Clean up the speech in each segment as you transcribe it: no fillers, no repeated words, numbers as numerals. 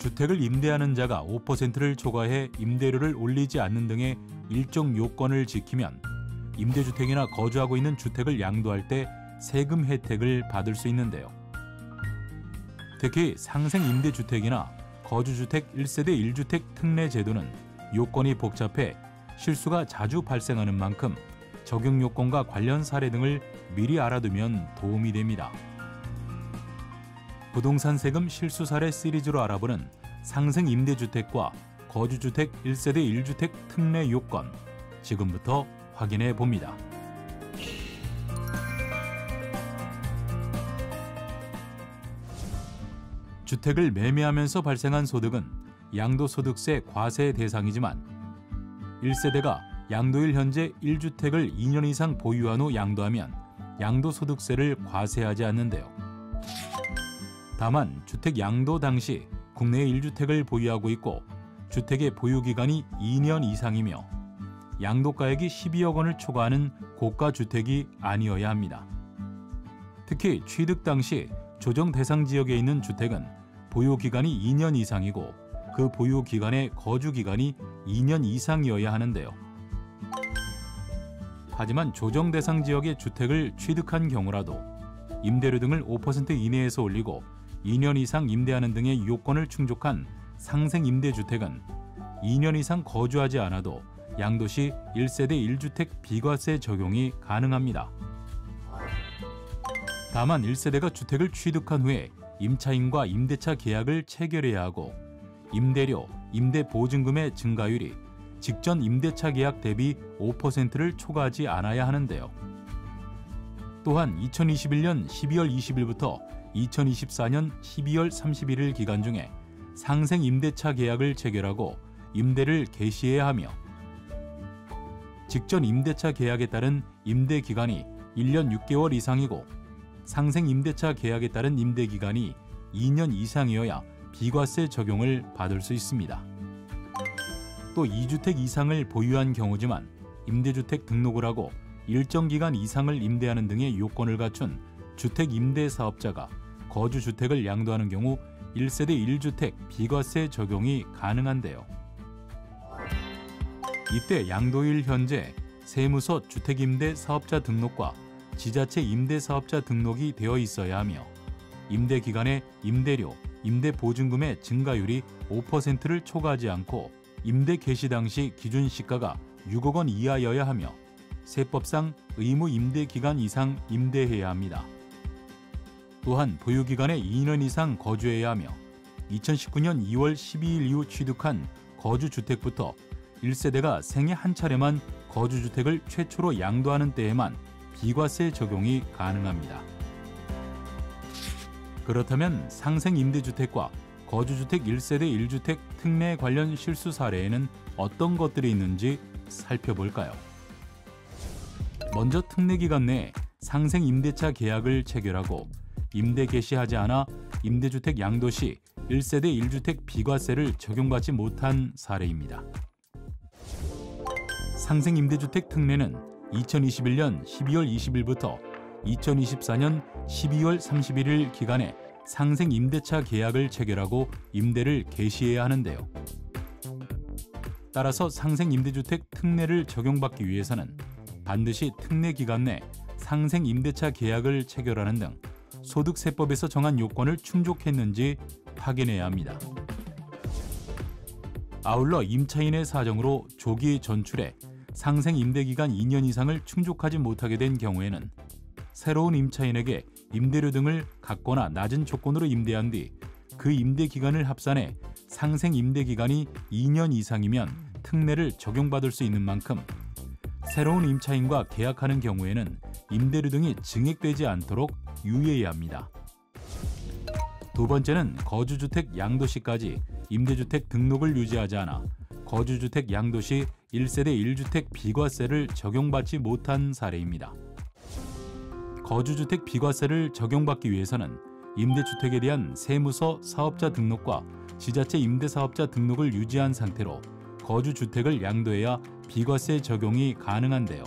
주택을 임대하는 자가 5%를 초과해 임대료를 올리지 않는 등의 일정 요건을 지키면 임대주택이나 거주하고 있는 주택을 양도할 때 세금 혜택을 받을 수 있는데요. 특히 상생임대주택이나 거주주택 1세대 1주택 특례 제도는 요건이 복잡해 실수가 자주 발생하는 만큼 적용 요건과 관련 사례 등을 미리 알아두면 도움이 됩니다. 부동산 세금 실수 사례 시리즈로 알아보는 상생임대주택과 거주주택 1세대 1주택 특례 요건, 지금부터 확인해 봅니다. 주택을 매매하면서 발생한 소득은 양도소득세 과세 대상이지만 1세대가 양도일 현재 1주택을 2년 이상 보유한 후 양도하면 양도소득세를 과세하지 않는데요. 다만 주택 양도 당시 국내에 1주택을 보유하고 있고 주택의 보유기간이 2년 이상이며 양도가액이 12억 원을 초과하는 고가주택이 아니어야 합니다. 특히 취득 당시 조정 대상 지역에 있는 주택은 보유기간이 2년 이상이고 그 보유기간의 거주기간이 2년 이상이어야 하는데요. 하지만 조정 대상 지역의 주택을 취득한 경우라도 임대료 등을 5% 이내에서 올리고 2년 이상 임대하는 등의 요건을 충족한 상생임대주택은 2년 이상 거주하지 않아도 양도시 1세대 1주택 비과세 적용이 가능합니다. 다만 1세대가 주택을 취득한 후에 임차인과 임대차 계약을 체결해야 하고 임대료, 임대보증금의 증가율이 직전 임대차 계약 대비 5%를 초과하지 않아야 하는데요. 또한 2021년 12월 20일부터 2024년 12월 31일 기간 중에 상생임대차 계약을 체결하고 임대를 개시해야 하며 직전 임대차 계약에 따른 임대기간이 1년 6개월 이상이고 상생임대차 계약에 따른 임대기간이 2년 이상이어야 비과세 적용을 받을 수 있습니다. 또 2주택 이상을 보유한 경우지만 임대주택 등록을 하고 일정 기간 이상을 임대하는 등의 요건을 갖춘 주택임대사업자가 거주주택을 양도하는 경우 1세대 1주택 비과세 적용이 가능한데요. 이때 양도일 현재 세무서 주택임대사업자 등록과 지자체 임대사업자 등록이 되어 있어야 하며 임대기간에 임대료, 임대보증금의 증가율이 5%를 초과하지 않고 임대 개시 당시 기준 시가가 6억 원 이하여야 하며 세법상 의무 임대기간 이상 임대해야 합니다. 또한 보유기간에 2년 이상 거주해야 하며 2019년 2월 12일 이후 취득한 거주주택부터 1세대가 생애 한 차례만 거주주택을 최초로 양도하는 때에만 비과세 적용이 가능합니다. 그렇다면 상생임대주택과 거주주택 1세대 1주택 특례 관련 실수 사례에는 어떤 것들이 있는지 살펴볼까요? 먼저 특례기간 내에 상생임대차 계약을 체결하고 임대 개시하지 않아 임대주택 양도 시 1세대 1주택 비과세를 적용받지 못한 사례입니다. 상생임대주택 특례는 2021년 12월 20일부터 2024년 12월 31일 기간에 상생임대차 계약을 체결하고 임대를 개시해야 하는데요. 따라서 상생임대주택 특례를 적용받기 위해서는 반드시 특례 기간 내 상생임대차 계약을 체결하는 등 소득세법에서 정한 요건을 충족했는지 확인해야 합니다. 아울러 임차인의 사정으로 조기 전출해 상생임대기간 2년 이상을 충족하지 못하게 된 경우에는 새로운 임차인에게 임대료 등을 같거나 낮은 조건으로 임대한 뒤 그 임대기간을 합산해 상생임대기간이 2년 이상이면 특례를 적용받을 수 있는 만큼 새로운 임차인과 계약하는 경우에는 임대료 등이 증액되지 않도록 유의해야 합니다. 두 번째는 거주주택 양도시까지 임대주택 등록을 유지하지 않아 거주주택 양도시 1세대 1주택 비과세를 적용받지 못한 사례입니다. 거주주택 비과세를 적용받기 위해서는 임대주택에 대한 세무서 사업자 등록과 지자체 임대사업자 등록을 유지한 상태로 거주주택을 양도해야 비과세 적용이 가능한데요.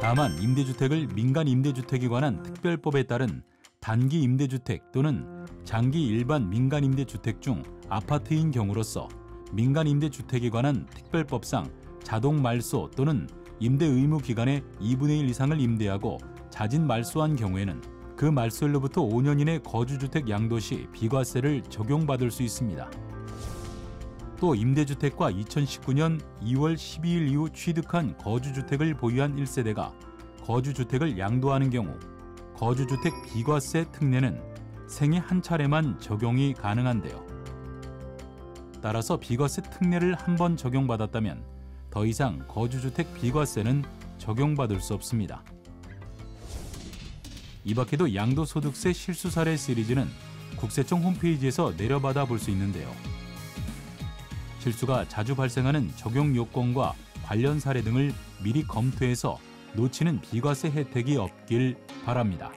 다만 임대주택을 민간임대주택에 관한 특별법에 따른 단기 임대주택 또는 장기 일반 민간임대주택 중 아파트인 경우로서 민간임대주택에 관한 특별법상 자동 말소 또는 임대 의무 기간의 2분의 1 이상을 임대하고 자진 말소한 경우에는 그 말소일로부터 5년 이내 거주주택 양도 시 비과세를 적용받을 수 있습니다. 또 임대주택과 2019년 2월 12일 이후 취득한 거주주택을 보유한 1세대가 거주주택을 양도하는 경우 거주주택 비과세 특례는 생애 한 차례만 적용이 가능한데요. 따라서 비과세 특례를 한 번 적용받았다면 더 이상 거주주택 비과세는 적용받을 수 없습니다. 이 밖에도 양도소득세 실수 사례 시리즈는 국세청 홈페이지에서 내려받아 볼 수 있는데요. 실수가 자주 발생하는 적용 요건과 관련 사례 등을 미리 검토해서 놓치는 비과세 혜택이 없길 바랍니다.